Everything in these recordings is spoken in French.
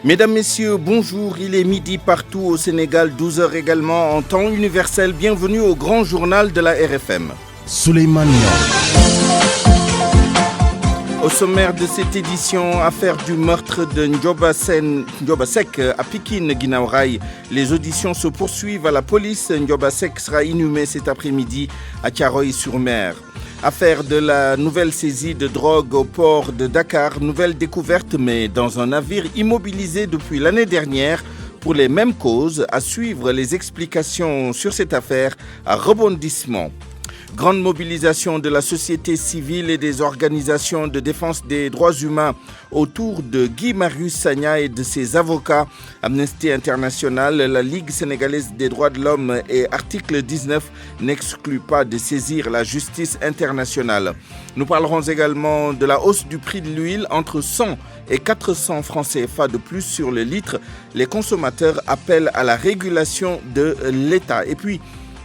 Mesdames, Messieurs, bonjour. Il est midi partout au Sénégal, 12h également en temps universel. Bienvenue au grand journal de la RFM. Souleymane Niang. Au sommaire de cette édition, affaire du meurtre de Ndioba Seck à Pikine, Guinaw Rail. Les auditions se poursuivent à la police. Ndioba Seck sera inhumé cet après-midi à Thiaroye-sur-Mer. Affaire de la nouvelle saisie de drogue au port de Dakar. Nouvelle découverte, mais dans un navire immobilisé depuis l'année dernière pour les mêmes causes. À suivre les explications sur cette affaire à rebondissement. Grande mobilisation de la société civile et des organisations de défense des droits humains autour de Guy Marius Sagna et de ses avocats. Amnesty International, la Ligue sénégalaise des droits de l'homme et article 19 n'excluent pas de saisir la justice internationale. Nous parlerons également de la hausse du prix de l'huile entre 100 et 400 francs CFA de plus sur le litre. Les consommateurs appellent à la régulation de l'État. Et puis,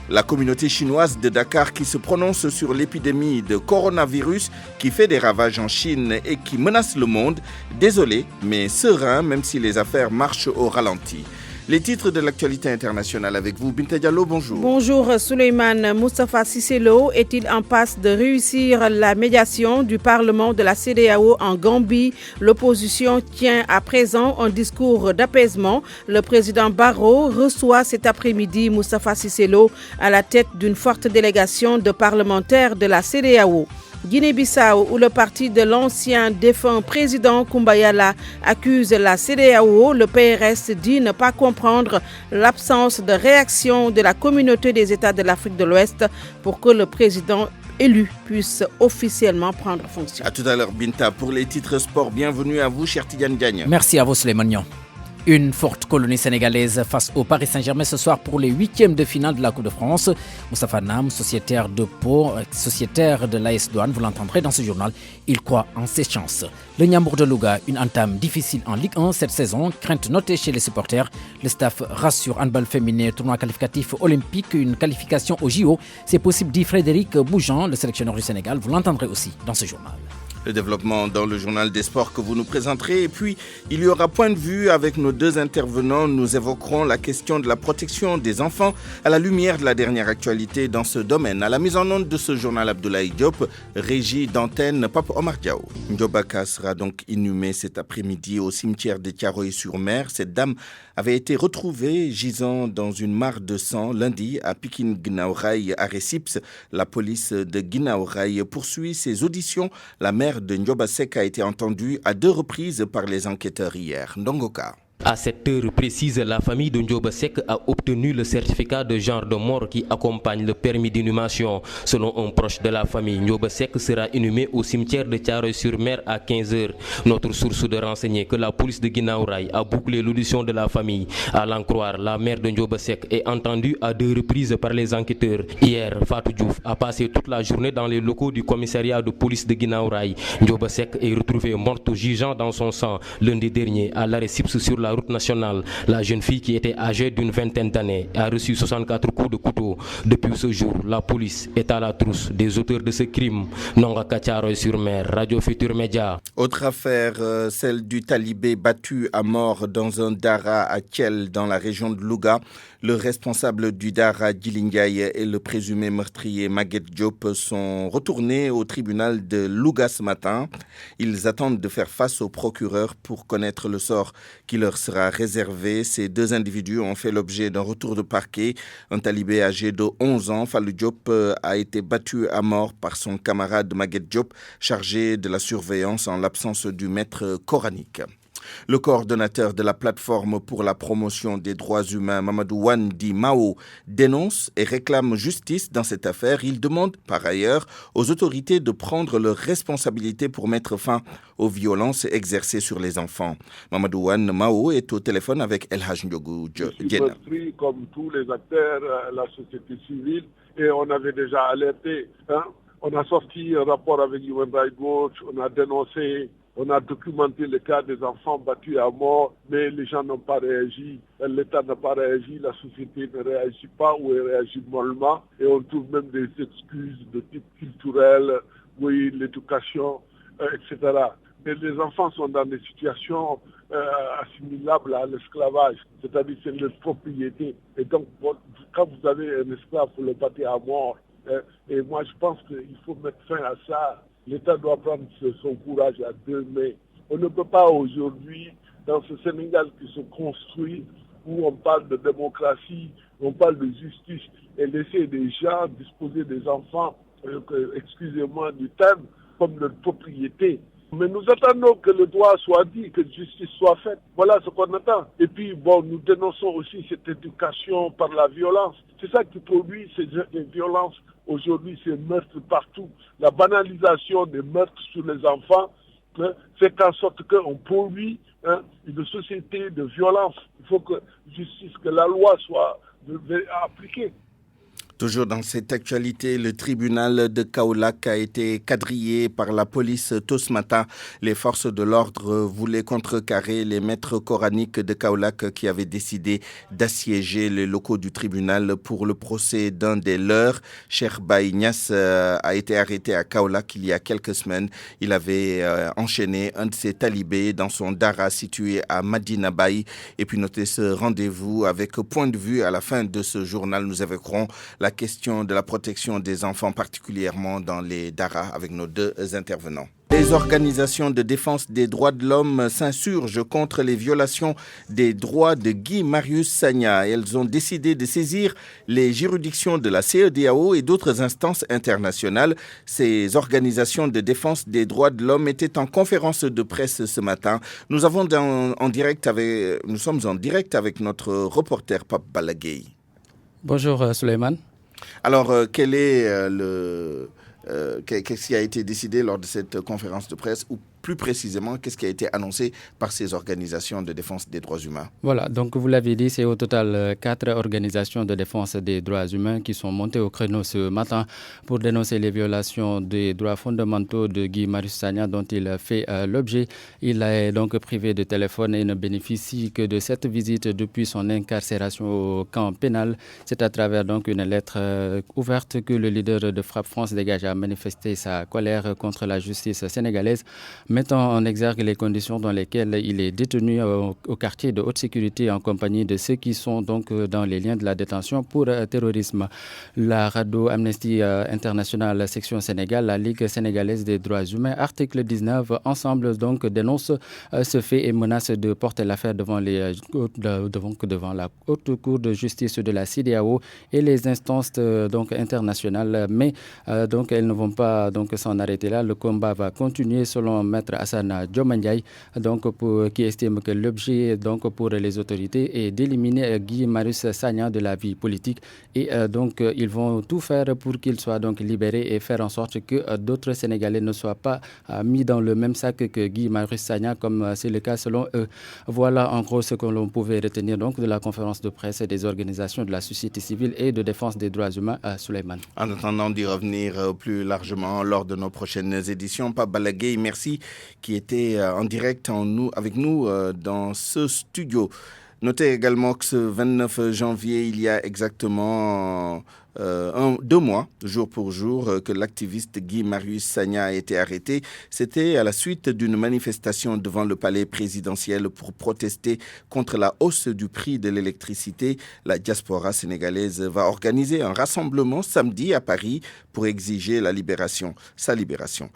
la communauté chinoise de Dakar qui se prononce sur l'épidémie de coronavirus qui fait des ravages en Chine et qui menace le monde. Désolé, mais serein, même si les affaires marchent au ralenti. Les titres de l'actualité internationale avec vous. Binta Diallo, bonjour. Bonjour Souleymane. Moustapha Cissé Lo est-il en passe de réussir la médiation du Parlement de la CEDEAO en Gambie? L'opposition tient à présent un discours d'apaisement. Le président Barrow reçoit cet après-midi Moustapha Cissé Lo à la tête d'une forte délégation de parlementaires de la CEDEAO. Guinée-Bissau, où le parti de l'ancien défunt président Koumbayala accuse la CEDEAO, le PRS dit ne pas comprendre l'absence de réaction de la communauté des États de l'Afrique de l'Ouest pour que le président élu puisse officiellement prendre fonction. À tout à l'heure, Binta. Pour les titres sport, bienvenue à vous, cher Tidiane Diagne. Merci à vous, Souleymane Niang. Une forte colonie sénégalaise face au Paris Saint-Germain ce soir pour les huitièmes de finale de la Coupe de France. Moustapha Nam, sociétaire de Pau, sociétaire de l'AS Douane, vous l'entendrez dans ce journal, il croit en ses chances. Le Ndiambour de Louga, une entame difficile en Ligue 1 cette saison, crainte notée chez les supporters. Le staff rassure handball féminin, tournoi qualificatif olympique, une qualification au JO. C'est possible, dit Frédéric Boujean, le sélectionneur du Sénégal, vous l'entendrez aussi dans ce journal. Le développement dans le journal des sports que vous nous présenterez. Et puis, il y aura point de vue avec nos deux intervenants. Nous évoquerons la question de la protection des enfants à la lumière de la dernière actualité dans ce domaine. À la mise en onde de ce journal, Abdoulaye Diop, régie d'antenne Pape Omar Diao. Ndioba Ka sera donc inhumée cet après-midi au cimetière de Thiaroye-sur-Mer. Cette dame avait été retrouvée gisant dans une mare de sang lundi à Pikine Guinaw Rail à Recips. La police de Guinaw Rail poursuit ses auditions. La mère de Ndioba Seck a été entendue à 2 reprises par les enquêteurs hier. Ndongoka. À cette heure précise, la famille de Ndioba Seck a obtenu le certificat de genre de mort qui accompagne le permis d'inhumation. Selon un proche de la famille, Ndioba Seck sera inhumé au cimetière de Thiaroye-sur-Mer à 15h. Notre source de renseigner que la police de Guinaw Rail a bouclé l'audition de la famille. À l'en croire, la mère de Ndioba Seck est entendue à 2 reprises par les enquêteurs. Hier, Fatou Diouf a passé toute la journée dans les locaux du commissariat de police de Guinaw Rail. Ndioba Seck est retrouvée morte gisant dans son sang lundi dernier à l'arrêt Sips sur la route nationale. La jeune fille qui était âgée d'une vingtaine d'années a reçu 64 coups de couteau. Depuis ce jour, la police est à la trousse des auteurs de ce crime. Nonga Thiaroye-sur-Mer, Radio Futur Média. Autre affaire, celle du talibé battu à mort dans un dara à Thiel dans la région de Louga. Le responsable du dara, Djilingay, et le présumé meurtrier, Maguette Diop, sont retournés au tribunal de Louga ce matin. Ils attendent de faire face au procureur pour connaître le sort qui leur sera réservé. Ces 2 individus ont fait l'objet d'un retour de parquet. Un talibé âgé de 11 ans, Fallou Diop, a été battu à mort par son camarade Maguette Diop, chargé de la surveillance en l'absence du maître coranique. Le coordonnateur de la plateforme pour la promotion des droits humains, Mamadou Wandi Mao, dénonce et réclame justice dans cette affaire. Il demande par ailleurs aux autorités de prendre leurs responsabilités pour mettre fin aux violences exercées sur les enfants. Mamadou Wandi Mao est au téléphone avec El Hadj Ndiogou Diena. Comme tous les acteurs, la société civile, et on avait déjà alerté. On a sorti un rapport avec Human Rights Watch, on a dénoncé. On a documenté le cas des enfants battus à mort, mais les gens n'ont pas réagi, l'État n'a pas réagi, la société ne réagit pas ou elle réagit mollement. Et on trouve même des excuses de type culturel, oui, l'éducation, etc. Mais les enfants sont dans des situations assimilable à l'esclavage, c'est-à-dire c'est notre propriété. Et donc, quand vous avez un esclave, vous le battez à mort. Et moi, je pense qu'il faut mettre fin à ça. L'État doit prendre son courage à deux mains. On ne peut pas aujourd'hui, dans ce Sénégal qui se construit, où on parle de démocratie, on parle de justice, et laisser des gens disposer des enfants, excusez-moi du terme, comme leur propriété. Mais nous attendons que le droit soit dit, que justice soit faite. Voilà ce qu'on attend. Et puis, nous dénonçons aussi cette éducation par la violence. C'est ça qui produit ces violences aujourd'hui, ces meurtres partout. La banalisation des meurtres sur les enfants fait en sorte qu'on produit une société de violence. Il faut que la loi soit appliquée. Toujours dans cette actualité, le tribunal de Kaolack a été quadrillé par la police tôt ce matin. Les forces de l'ordre voulaient contrecarrer les maîtres coraniques de Kaolack qui avaient décidé d'assiéger les locaux du tribunal pour le procès d'un des leurs. Cheikh Baye Niass a été arrêté à Kaolack il y a quelques semaines. Il avait enchaîné un de ses talibés dans son dara situé à Madina Baye. Et puis notez ce rendez-vous avec point de vue à la fin de ce journal. Nous évoquerons la question de la protection des enfants, particulièrement dans les daras, avec nos deux intervenants. Les organisations de défense des droits de l'homme s'insurgent contre les violations des droits de Guy Marius Sagna. Elles ont décidé de saisir les juridictions de la CEDEAO et d'autres instances internationales. Ces organisations de défense des droits de l'homme étaient en conférence de presse ce matin. Nous sommes en direct avec notre reporter Pape Balagay. Bonjour Souleymane. Alors, quel est qu'est-ce qui a été décidé lors de cette conférence de presse, ou plus précisément, qu'est-ce qui a été annoncé par ces organisations de défense des droits humains? Voilà, donc vous l'avez dit, c'est au total 4 organisations de défense des droits humains qui sont montées au créneau ce matin pour dénoncer les violations des droits fondamentaux de Guy Marius Sagna dont il fait l'objet. Il est donc privé de téléphone et ne bénéficie que de cette visite depuis son incarcération au camp pénal. C'est à travers donc une lettre ouverte que le leader de Frappe France Dégage a manifesté sa colère contre la justice sénégalaise, mettant en exergue les conditions dans lesquelles il est détenu au quartier de haute sécurité en compagnie de ceux qui sont donc dans les liens de la détention pour terrorisme. La radio Amnesty International section Sénégal, la Ligue sénégalaise des droits humains, article 19, ensemble donc dénonce ce fait et menace de porter l'affaire devant la haute cour de justice de la CEDEAO et les instances donc internationales. Mais donc elles ne vont pas donc s'en arrêter là. Le combat va continuer selon Maître Assane Diomandiaye, donc qui estime que l'objet donc pour les autorités est d'éliminer Guy Marius Sagna de la vie politique et donc ils vont tout faire pour qu'il soit donc libéré et faire en sorte que d'autres Sénégalais ne soient pas mis dans le même sac que Guy Marius Sagna comme c'est le cas selon eux. Voilà en gros ce que l'on pouvait retenir donc de la conférence de presse des organisations de la société civile et de défense des droits humains à Souleymane. En attendant d'y revenir plus largement lors de nos prochaines éditions, Pape Balagay, merci, qui était en direct avec nous dans ce studio. Notez également que ce 29 janvier, il y a exactement 2 mois, jour pour jour, que l'activiste Guy Marius Sagna a été arrêté. C'était à la suite d'une manifestation devant le palais présidentiel pour protester contre la hausse du prix de l'électricité. La diaspora sénégalaise va organiser un rassemblement samedi à Paris pour exiger sa libération.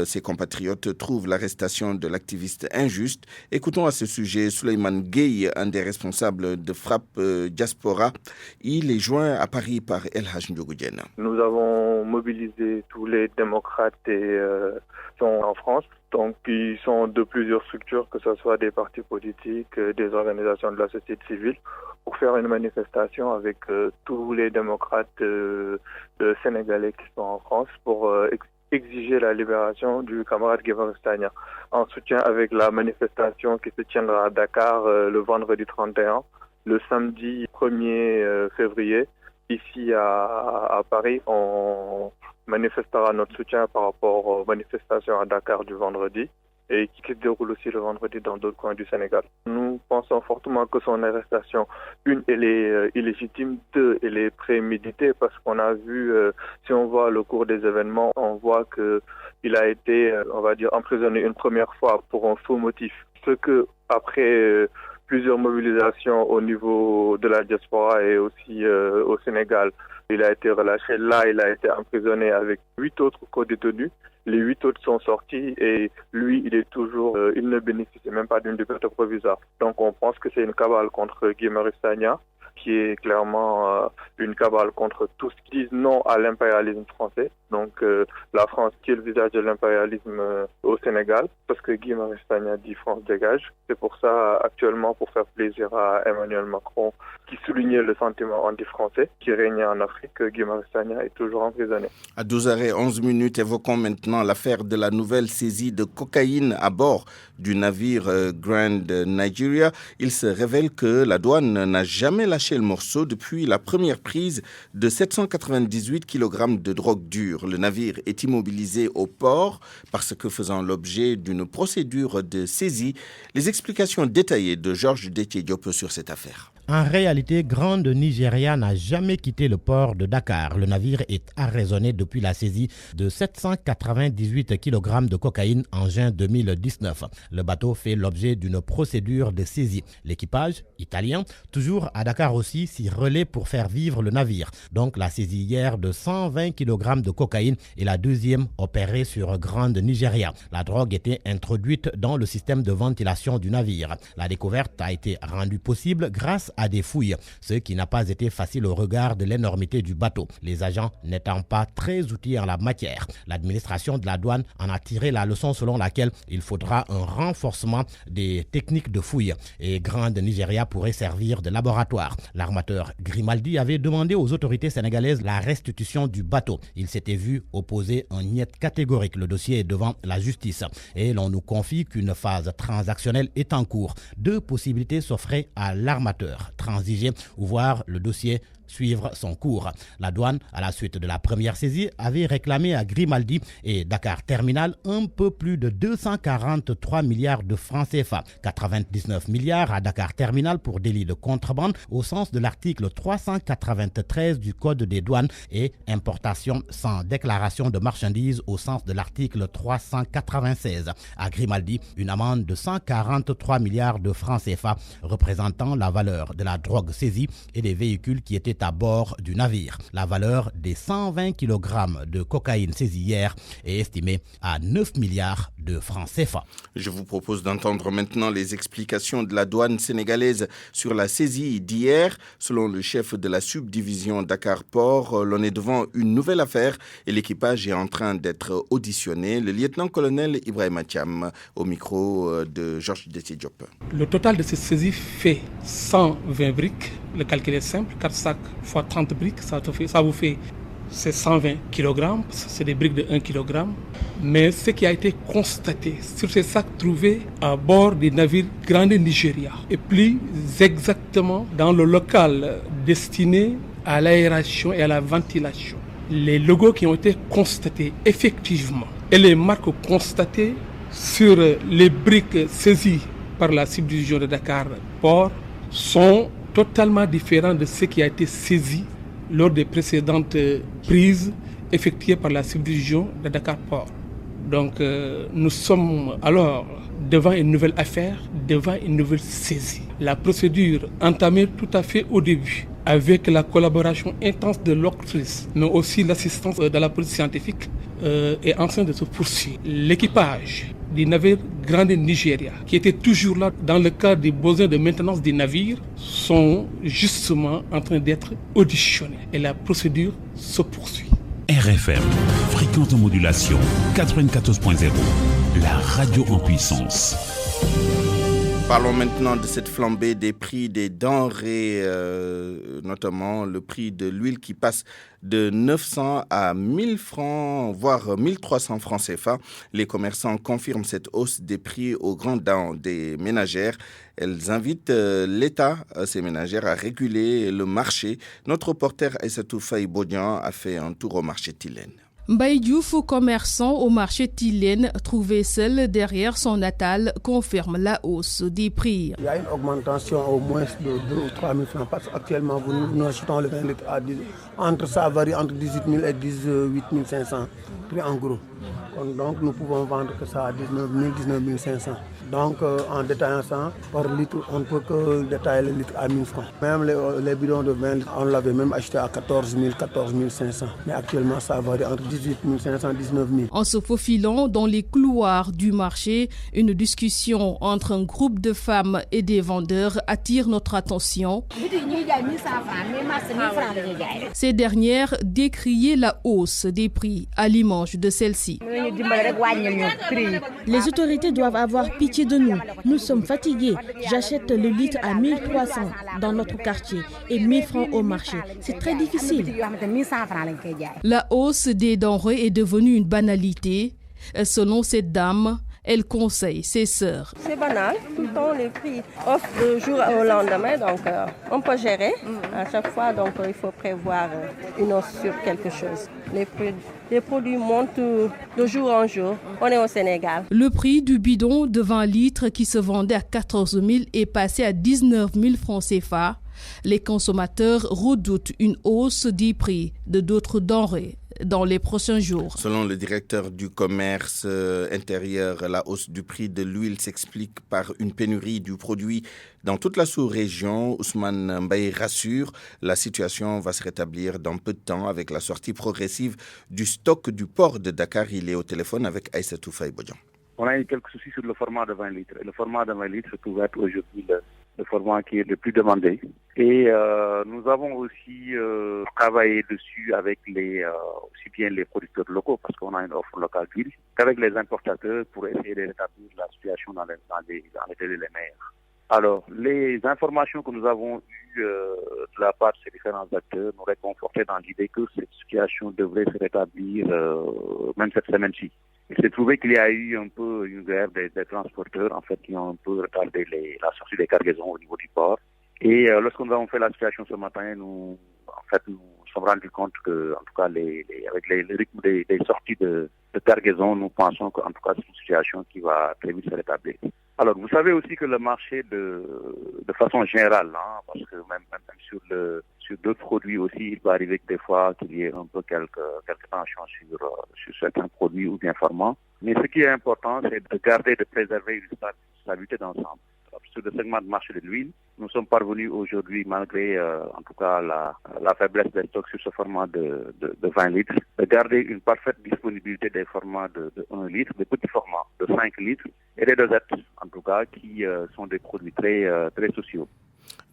Ses compatriotes trouvent l'arrestation de l'activiste injuste. Écoutons à ce sujet Souleymane Gueye, un des responsables de Frappe Diaspora. Il est joint à Paris par El Hadj Ndiogou Diène. Nous avons mobilisé tous les démocrates qui sont en France. Donc, ils sont de plusieurs structures, que ce soit des partis politiques, des organisations de la société civile, pour faire une manifestation avec tous les démocrates sénégalais qui sont en France pour exiger la libération du camarade Guy Marius Sagna, en soutien avec la manifestation qui se tiendra à Dakar le vendredi 31, le samedi 1er février. Ici à Paris, on manifestera notre soutien par rapport aux manifestations à Dakar du vendredi et qui se déroule aussi le vendredi dans d'autres coins du Sénégal. Nous pensons fortement que son arrestation, une, elle est illégitime, 2, elle est préméditée parce qu'on a vu, si on voit le cours des événements, on voit qu'il a été, on va dire, emprisonné une première fois pour un faux motif. Ce que après plusieurs mobilisations au niveau de la diaspora et aussi au Sénégal. Il a été relâché. Là, il a été emprisonné avec 8 autres co-détenus. Les 8 autres sont sortis et lui, il ne bénéficie même pas d'une liberté provisoire. Donc, on pense que c'est une cabale contre Guy Marius Sagna, qui est clairement une cabale contre tous qui disent non à l'impérialisme français. Donc la France qui est le visage de l'impérialisme au Sénégal, parce que Guy Marius Sagna dit France dégage. C'est pour ça, actuellement, pour faire plaisir à Emmanuel Macron, qui soulignait le sentiment anti-français qui régnait en Afrique, Guy Marius Sagna est toujours emprisonné. À 12h11, évoquons maintenant l'affaire de la nouvelle saisie de cocaïne à bord du navire Grand Nigeria. Il se révèle que la douane n'a jamais lâché le morceau depuis la première prise de 798 kg de drogue dure. Le navire est immobilisé au port parce que faisant l'objet d'une procédure de saisie. Les explications détaillées de Georges Détié-Diop sur cette affaire. En réalité, Grand Nigeria n'a jamais quitté le port de Dakar. Le navire est arraisonné depuis la saisie de 798 kg de cocaïne en juin 2019. Le bateau fait l'objet d'une procédure de saisie. L'équipage, italien, toujours à Dakar aussi, s'y relaie pour faire vivre le navire. Donc la saisie hier de 120 kg de cocaïne est la deuxième opérée sur Grand Nigeria. La drogue était introduite dans le système de ventilation du navire. La découverte a été rendue possible grâce à des fouilles, ce qui n'a pas été facile au regard de l'énormité du bateau, les agents n'étant pas très outillés en la matière. L'administration de la douane en a tiré la leçon selon laquelle il faudra un renforcement des techniques de fouille et Grand Nigeria pourrait servir de laboratoire. L'armateur Grimaldi avait demandé aux autorités sénégalaises la restitution du bateau. Il s'était vu opposer un niet catégorique. Le dossier est devant la justice et l'on nous confie qu'une phase transactionnelle est en cours. 2 possibilités s'offraient à l'armateur: transiger ou voir le dossier suivre son cours. La douane, à la suite de la première saisie, avait réclamé à Grimaldi et Dakar Terminal un peu plus de 243 milliards de francs CFA, 99 milliards à Dakar Terminal pour délit de contrebande au sens de l'article 393 du Code des douanes et importation sans déclaration de marchandises au sens de l'article 396. À Grimaldi, une amende de 143 milliards de francs CFA représentant la valeur de la drogue saisie et des véhicules qui étaient à bord du navire. La valeur des 120 kg de cocaïne saisie hier est estimée à 9 milliards de francs CFA. Je vous propose d'entendre maintenant les explications de la douane sénégalaise sur la saisie d'hier. Selon le chef de la subdivision Dakar Port, l'on est devant une nouvelle affaire et l'équipage est en train d'être auditionné. Le lieutenant-colonel Ibrahim Thiam au micro de Georges Détié-Diop. Le total de cette saisie fait 120 briques. Le calcul est simple, 4 sacs x 30 briques, ça vous fait c'est 120 kg, c'est des briques de 1 kg. Mais ce qui a été constaté sur ces sacs trouvés à bord des navires Grand Nigeria, et plus exactement dans le local destiné à l'aération et à la ventilation, les logos qui ont été constatés effectivement et les marques constatées sur les briques saisies par la subdivision de Dakar Port sont totalement différent de ce qui a été saisi lors des précédentes prises effectuées par la subdivision de Dakar Port. Donc nous sommes alors devant une nouvelle affaire, devant une nouvelle saisie. La procédure entamée tout à fait au début, avec la collaboration intense de l'OCRTIS, mais aussi l'assistance de la police scientifique, est en train de se poursuivre. L'équipage du navire Grand Nigeria, qui était toujours là dans le cadre des besoins de maintenance des navires, sont justement en train d'être auditionnés. Et la procédure se poursuit. RFM, fréquente modulation 94.0, la radio en puissance. Parlons maintenant de cette flambée des prix des denrées, notamment le prix de l'huile qui passe de 900 à 1000 francs, voire 1300 francs CFA. Les commerçants confirment cette hausse des prix aux grandes dents des ménagères. Elles invitent l'État, ces ménagères, à réguler le marché. Notre reporter Aïssatou Faye-Bodian a fait un tour au marché Tilène. Mbaye Diouf, commerçant au marché Tilène, trouvé seul derrière son attal, confirme la hausse des prix. Il y a une augmentation au moins de 2 ou 3 000 francs parce qu'actuellement nous achetons le 20 litres à 10. Ça varie entre 18 000 et 18 500. prix en gros. Donc nous pouvons vendre que ça à 19 000, 19 500. Donc en détaillant ça par litre, on ne peut que détailler le litre à 1000 francs. Même les bidons de vin, on l'avait même acheté à 14 000, 14 500. Mais actuellement, ça varie entre 18 500 et 19 000. En se faufilant dans les couloirs du marché, une discussion entre un groupe de femmes et des vendeurs attire notre attention. Ces dernières décriaient la hausse des prix à l'image de celle-ci. Les autorités doivent avoir pitié de nous. Nous sommes fatigués. J'achète le litre à 1300 dans notre quartier et 1000 francs au marché. C'est très difficile. La hausse des denrées est devenue une banalité. Selon cette dame, elle conseille ses sœurs. C'est banal, tout le temps les prix offrent de jour au lendemain, donc on peut gérer. À chaque fois, donc il faut prévoir une hausse sur quelque chose. Les produits montent de jour en jour. On est au Sénégal. Le prix du bidon de 20 litres qui se vendait à 14 000 est passé à 19 000 francs CFA. Les consommateurs redoutent une hausse des prix de d'autres denrées dans les prochains jours. Selon le directeur du commerce intérieur, la hausse du prix de l'huile s'explique par une pénurie du produit dans toute la sous-région. Ousmane Mbaye rassure, la situation va se rétablir dans peu de temps avec la sortie progressive du stock du port de Dakar. Il est au téléphone avec Aïssatou Faye-Bodian. On a eu quelques soucis sur le format de 20 litres. Et le format de 20 litres se trouve être aujourd'hui le format qui est le plus demandé. Et nous avons aussi travaillé dessus avec aussi bien les producteurs locaux, parce qu'on a une offre locale d'huile, qu'avec les importateurs pour essayer de rétablir la situation dans les délais les meilleurs. Alors, les informations que nous avons eues de la part de ces différents acteurs nous réconfortaient dans l'idée que cette situation devrait se rétablir même cette semaine-ci. Il s'est trouvé qu'il y a eu un peu une grève des transporteurs, en fait, qui ont un peu retardé la sortie des cargaisons au niveau du port. Et lorsque nous avons fait la situation ce matin, nous sommes rendus compte que, en tout cas, avec les rythmes des sorties de cargaison, nous pensons qu'en tout cas, c'est une situation qui va très vite se rétablir. Alors, vous savez aussi que le marché, de façon générale, parce que même sur d'autres produits aussi, il va arriver que des fois qu'il y ait un peu quelques tensions sur certains produits ou bien formats. Mais ce qui est important, c'est de préserver une stabilité d'ensemble. Sur le segment de marché de l'huile, nous sommes parvenus aujourd'hui, malgré en tout cas la faiblesse des stocks sur ce format de 20 litres, de garder une parfaite disponibilité des formats de 1 litre, des petits formats de 5 litres et des dosettes, en tout cas, qui sont des produits très sociaux.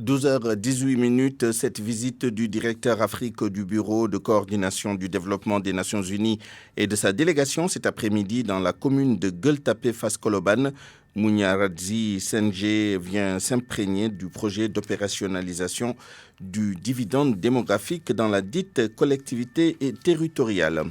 12h18, cette visite du directeur Afrique du Bureau de coordination du développement des Nations Unies et de sa délégation cet après-midi dans la commune de Gueule-Tapée Fas-Koloban. Mouniaradzi Senje vient s'imprégner du projet d'opérationnalisation du dividende démographique dans la dite collectivité territoriale.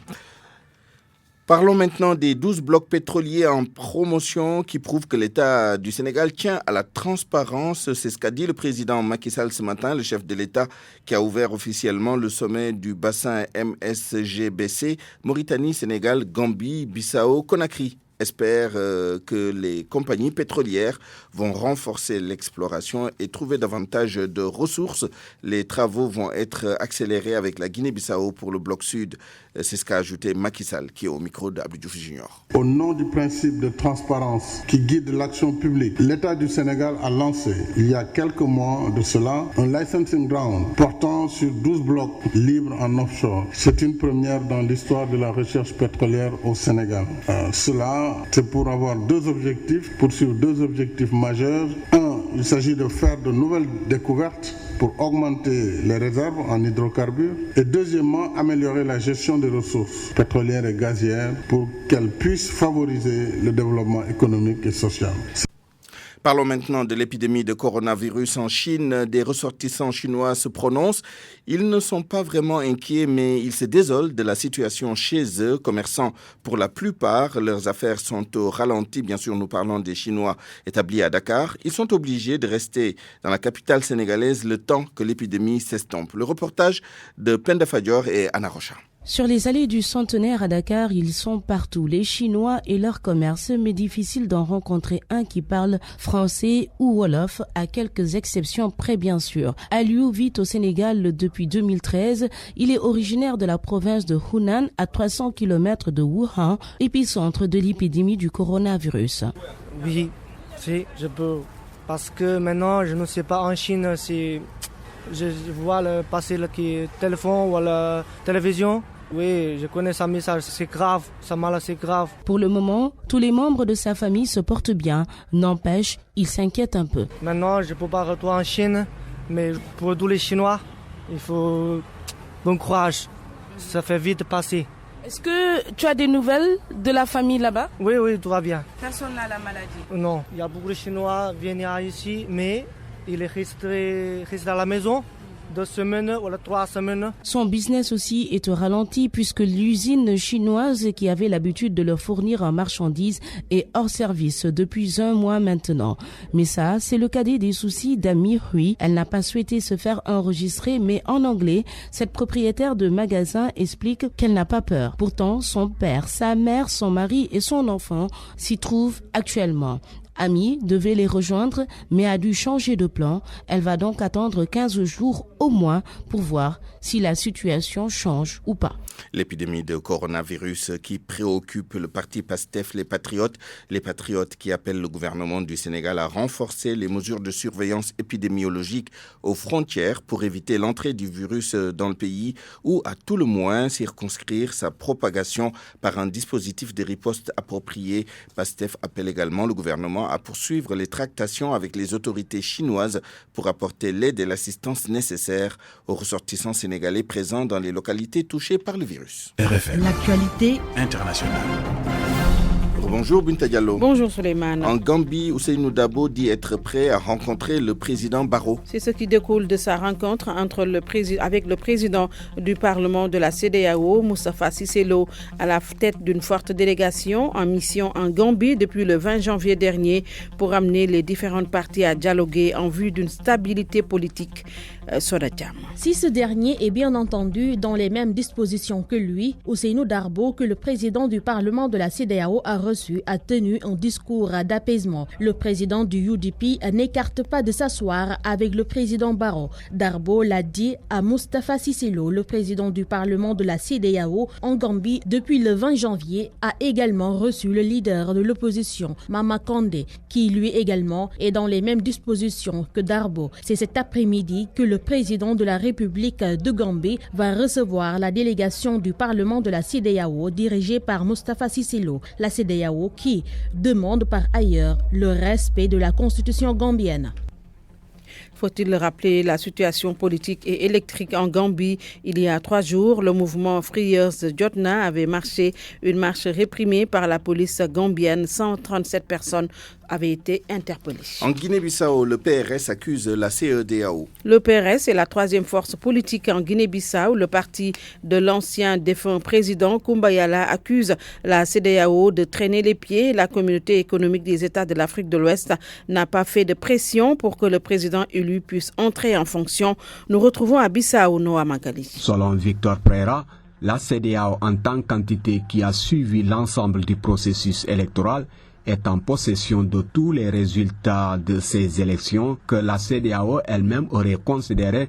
Parlons maintenant des 12 blocs pétroliers en promotion qui prouvent que l'État du Sénégal tient à la transparence. C'est ce qu'a dit le président Macky Sall ce matin, le chef de l'État qui a ouvert officiellement le sommet du bassin MSGBC, Mauritanie, Sénégal, Gambie, Bissau, Conakry. Espère que les compagnies pétrolières vont renforcer l'exploration et trouver davantage de ressources. Les travaux vont être accélérés avec la Guinée-Bissau pour le bloc sud. C'est ce qu'a ajouté Macky Sall, qui est au micro d'Abdou Diouf Junior. Au nom du principe de transparence qui guide l'action publique, l'État du Sénégal a lancé, il y a quelques mois de cela, un licensing round portant sur 12 blocs libres en offshore. C'est une première dans l'histoire de la recherche pétrolière au Sénégal. C'est pour avoir poursuivre deux objectifs majeurs. Un, il s'agit de faire de nouvelles découvertes pour augmenter les réserves en hydrocarbures. Et deuxièmement, améliorer la gestion des ressources pétrolières et gazières pour qu'elles puissent favoriser le développement économique et social. Parlons maintenant de l'épidémie de coronavirus en Chine. Des ressortissants chinois se prononcent. Ils ne sont pas vraiment inquiets, mais ils se désolent de la situation chez eux. Commerçants, pour la plupart, leurs affaires sont au ralenti. Bien sûr, nous parlons des Chinois établis à Dakar. Ils sont obligés de rester dans la capitale sénégalaise le temps que l'épidémie s'estompe. Le reportage de Penda Fadior et Anna Rocha. Sur les allées du Centenaire à Dakar, ils sont partout, les Chinois et leur commerce, mais difficile d'en rencontrer un qui parle français ou wolof, à quelques exceptions près bien sûr. Aliou vit au Sénégal depuis 2013. Il est originaire de la province de Hunan, à 300 km de Wuhan, épicentre de l'épidémie du coronavirus. Oui, si, je peux. Parce que maintenant, je ne sais pas en Chine si je vois passer le téléphone ou la télévision. Oui, je connais sa message, c'est grave, sa maladie c'est grave. Pour le moment, tous les membres de sa famille se portent bien. N'empêche, il s'inquiète un peu. Maintenant, je ne peux pas retourner en Chine, mais pour tous les Chinois, il faut bon courage. Ça fait vite passer. Est-ce que tu as des nouvelles de la famille là-bas? Oui, tout va bien. Personne n'a la maladie? Non, il y a beaucoup de Chinois qui viennent ici, mais il est resté à la maison 2 semaines ou 3 semaines. Son business aussi est au ralenti puisque l'usine chinoise qui avait l'habitude de leur fournir en marchandises est hors service depuis 1 mois maintenant. Mais ça, c'est le cadet des soucis d'Ami Hui. Elle n'a pas souhaité se faire enregistrer, mais en anglais, cette propriétaire de magasin explique qu'elle n'a pas peur. Pourtant, son père, sa mère, son mari et son enfant s'y trouvent actuellement. Ami devait les rejoindre, mais a dû changer de plan. Elle va donc attendre 15 jours au moins pour voir si la situation change ou pas. L'épidémie de coronavirus qui préoccupe le parti PASTEF, les patriotes qui appellent le gouvernement du Sénégal à renforcer les mesures de surveillance épidémiologique aux frontières pour éviter l'entrée du virus dans le pays ou à tout le moins circonscrire sa propagation par un dispositif de riposte approprié. PASTEF appelle également le gouvernement à poursuivre les tractations avec les autorités chinoises pour apporter l'aide et l'assistance nécessaires aux ressortissants sénégalais présents dans les localités touchées par le virus. RFM. L'actualité internationale. Bonjour Binta Diallo. Bonjour Souleymane. En Gambie, Ousseynou Dabo dit être prêt à rencontrer le président Barrow. C'est ce qui découle de sa rencontre avec le président du Parlement de la CEDEAO, Moustapha Cissé Lo, à la tête d'une forte délégation en mission en Gambie depuis le 20 janvier dernier pour amener les différentes parties à dialoguer en vue d'une stabilité politique. Si ce dernier est bien entendu dans les mêmes dispositions que lui, Ousseynou Dabo, que le président du Parlement de la CEDEAO a reçu, a tenu un discours d'apaisement. Le président du UDP n'écarte pas de s'asseoir avec le président Barrow. Dabo l'a dit à Moustapha Cissé Lo, le président du Parlement de la CEDEAO en Gambie depuis le 20 janvier, a également reçu le leader de l'opposition, Mama Kandeh, qui lui également est dans les mêmes dispositions que Dabo. C'est cet après-midi que le président de la République de Gambie va recevoir la délégation du Parlement de la CEDEAO dirigée par Moustapha Cissé Lo. La CEDEAO qui demande par ailleurs le respect de la constitution gambienne. Faut-il rappeler la situation politique et électrique en Gambie? Il y a 3 jours, le mouvement Freers Jotna avait marché, une marche réprimée par la police gambienne. 137 personnes avaient été interpellées. En Guinée-Bissau, le PRS accuse la CEDEAO. Le PRS est la 3e force politique en Guinée-Bissau. Le parti de l'ancien défunt président Koumbayala accuse la CEDEAO de traîner les pieds. La communauté économique des États de l'Afrique de l'Ouest n'a pas fait de pression pour que le président élu puisse entrer en fonction. Nous retrouvons à Bissau, Noah Magali. Selon Victor Pereira, la CEDEAO en tant qu'entité qui a suivi l'ensemble du processus électoral est en possession de tous les résultats de ces élections que la CEDEAO elle-même aurait considérés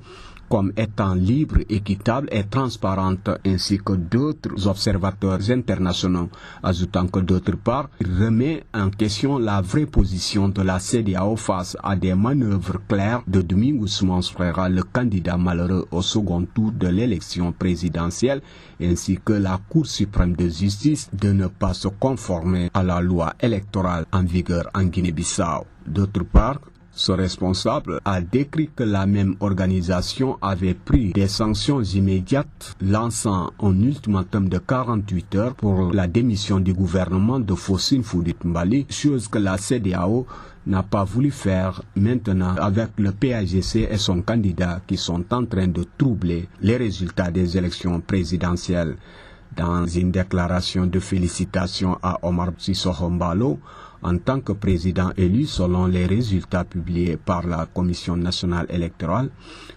comme étant libre, équitable et transparente, ainsi que d'autres observateurs internationaux, ajoutant que d'autre part, il remet en question la vraie position de la CEDEAO face à des manœuvres claires de Domingos Monsfrera, le candidat malheureux au second tour de l'élection présidentielle, ainsi que la Cour suprême de justice de ne pas se conformer à la loi électorale en vigueur en Guinée-Bissau. D'autre part, ce responsable a décrit que la même organisation avait pris des sanctions immédiates, lançant un ultimatum de 48 heures pour la démission du gouvernement de Fossine Foudit Mbali, chose que la CEDEAO n'a pas voulu faire maintenant avec le PAGC et son candidat qui sont en train de troubler les résultats des élections présidentielles. Dans une déclaration de félicitations à Omar Sissoko Mbalo, en tant que président élu selon les résultats publiés par la Commission nationale électorale,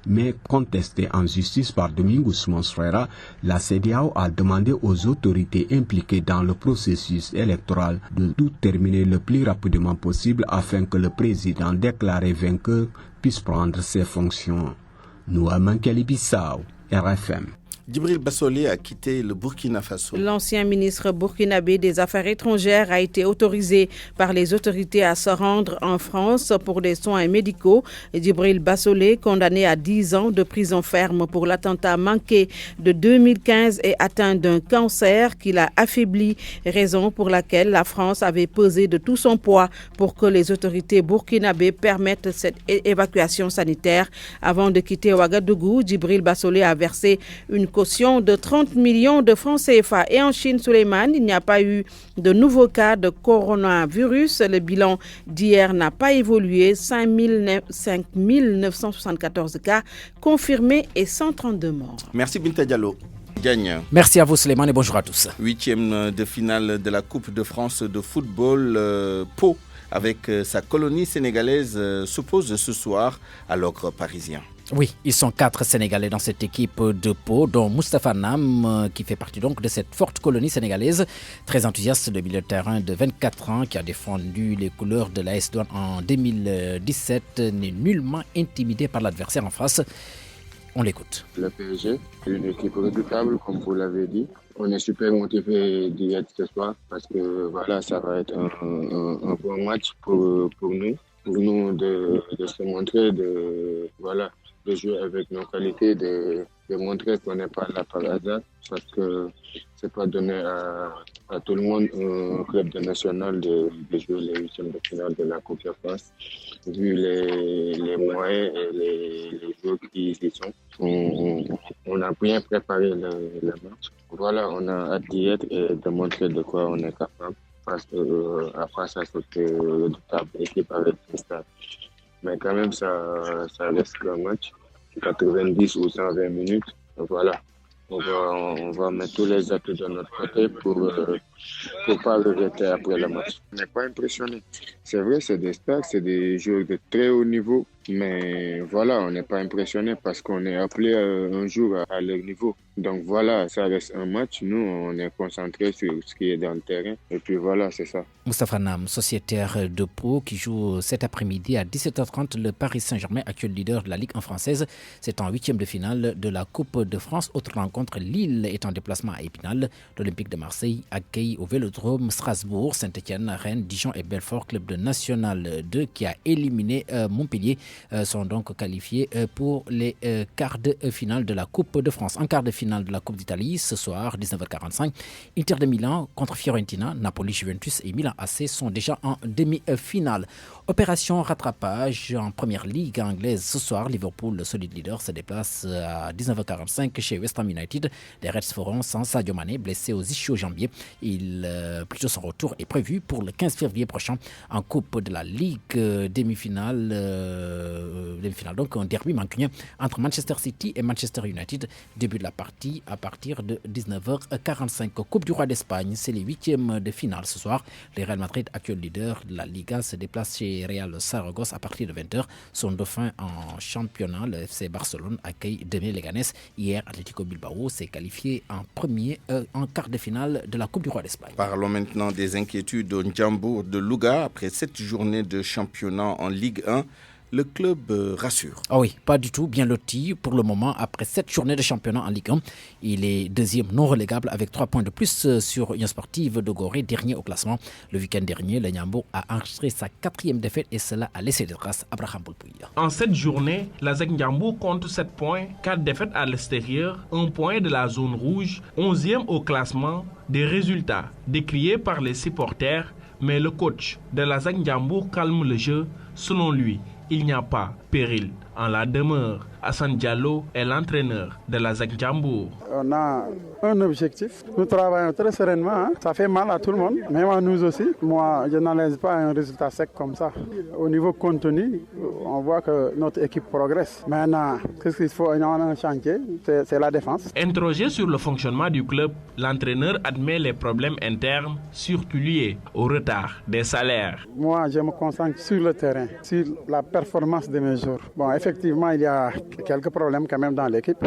mais contesté en justice par Domingos Monserrat, la CEDEAO a demandé aux autorités impliquées dans le processus électoral de tout terminer le plus rapidement possible afin que le président déclaré vainqueur puisse prendre ses fonctions. Nouama Bissau, RFM. Djibril Bassolé a quitté le Burkina Faso. L'ancien ministre burkinabé des Affaires étrangères a été autorisé par les autorités à se rendre en France pour des soins médicaux. Djibril Bassolé, condamné à 10 ans de prison ferme pour l'attentat manqué de 2015 et atteint d'un cancer qui l'a affaibli, raison pour laquelle la France avait pesé de tout son poids pour que les autorités burkinabées permettent cette évacuation sanitaire. Avant de quitter Ouagadougou, Djibril Bassolé a versé une caution de 30 millions de francs CFA. Et en Chine, Souleymane, il n'y a pas eu de nouveaux cas de coronavirus. Le bilan d'hier n'a pas évolué. 5 974 cas confirmés et 132 morts. Merci Binta Diallo. Gagne. Merci à vous Souleymane et bonjour à tous. 8e de finale de la Coupe de France de football. Pau, avec sa colonie sénégalaise, s'oppose ce soir à l'Ocre parisien. Oui, ils sont 4 Sénégalais dans cette équipe de Pau, dont Moustapha Nam, qui fait partie donc de cette forte colonie sénégalaise. Très enthousiaste, le milieu de terrain de 24 ans qui a défendu les couleurs de l'AS Douanes en 2017, n'est nullement intimidé par l'adversaire en face. On l'écoute. Le PSG, une équipe redoutable, comme vous l'avez dit. On est super motivé d'y être ce soir parce que voilà, ça va être un bon match pour nous. Pour nous de se montrer, de jouer avec nos qualités, de montrer qu'on n'est pas là par hasard, parce que c'est pas donné à tout le monde, un club de national, de jouer les 8e de finale de la Coupe de France. Vu les moyens et les joueurs qui y sont, on a bien préparé le match. Voilà, on a hâte d'y être et de montrer de quoi on est capable. Parce que après ça, c'était redoutable équipe avec une star. Mais quand même, ça reste un match, 90 ou 120 minutes. Voilà, on va mettre tous les atouts de notre côté pour pas regretter après le match. On n'est pas impressionné. C'est vrai, c'est des stars, c'est des joueurs de très haut niveau. Mais voilà, on n'est pas impressionné parce qu'on est appelé un jour à leur niveau. Donc voilà, ça reste un match. Nous, on est concentré sur ce qui est dans le terrain. Et puis voilà, c'est ça. Moustapha Nam, sociétaire de Pau, qui joue cet après-midi à 17h30 le Paris Saint-Germain, actuel leader de la Ligue 1 française. C'est en 8e de finale de la Coupe de France. Autre rencontre, Lille est en déplacement à Épinal. L'Olympique de Marseille accueille au Vélodrome Strasbourg, Saint-Etienne, Rennes, Dijon et Belfort, club de National 2 qui a éliminé Montpellier. Sont donc qualifiés pour les quarts de finale de la Coupe de France. En quart de finale de la Coupe d'Italie, ce soir, 19h45, Inter de Milan contre Fiorentina, Napoli, Juventus et Milan AC sont déjà en demi-finale. Opération rattrapage en première ligue anglaise. Ce soir, Liverpool, le solide leader, se déplace à 19h45 chez West Ham United. Les Reds feront sans Sadio Mané, blessé aux ischio-jambiers. Plutôt son retour est prévu pour le 15 février prochain en Coupe de la Ligue. Demi-finale, donc un derby mancunien entre Manchester City et Manchester United. Début de la partie à partir de 19h45. Coupe du Roi d'Espagne, c'est les 8e de finale ce soir. Les Real Madrid, actuel leader de la Liga, se déplace chez Real Saragosse à partir de 20h. Son dauphin en championnat, le FC Barcelone, accueille demain Leganés. Hier, Atlético Bilbao s'est qualifié en quart de finale de la Coupe du Roi d'Espagne. Parlons maintenant des inquiétudes au Ndiambour de Louga. Après 7 journées de championnat en Ligue 1, le club rassure. Ah oui, pas du tout, bien loti pour le moment. Après 7 journées de championnat en Ligue 1, il est deuxième non relégable avec 3 points de plus sur Union Sportive de Gorée, dernier au classement. Le week-end dernier, le Ndiambour a enregistré sa 4e défaite et cela a laissé des traces à Abraham Boulpouya. En cette journée, la ZEC Ndiambour compte 7 points, 4 défaites à l'extérieur, 1 point de la zone rouge, 11e au classement. Des résultats décriés par les supporters, mais le coach de la ZEC Ndiambour calme le jeu. Selon lui, il n'y a pas péril en la demeure. Hassan Diallo est l'entraîneur de la ZAC Ndiambour. On a un objectif. Nous travaillons très sereinement. Ça fait mal à tout le monde, même à nous aussi. Moi, je n'analyse pas un résultat sec comme ça. Au niveau contenu, on voit que notre équipe progresse. Maintenant, qu'est-ce qu'il faut? On a un chantier, c'est la défense. Interrogé sur le fonctionnement du club, l'entraîneur admet les problèmes internes, surtout liés au retard des salaires. Moi, je me concentre sur le terrain, sur la performance de mes joueurs. Bon, effectivement, il y a quelques problèmes quand même dans l'équipe,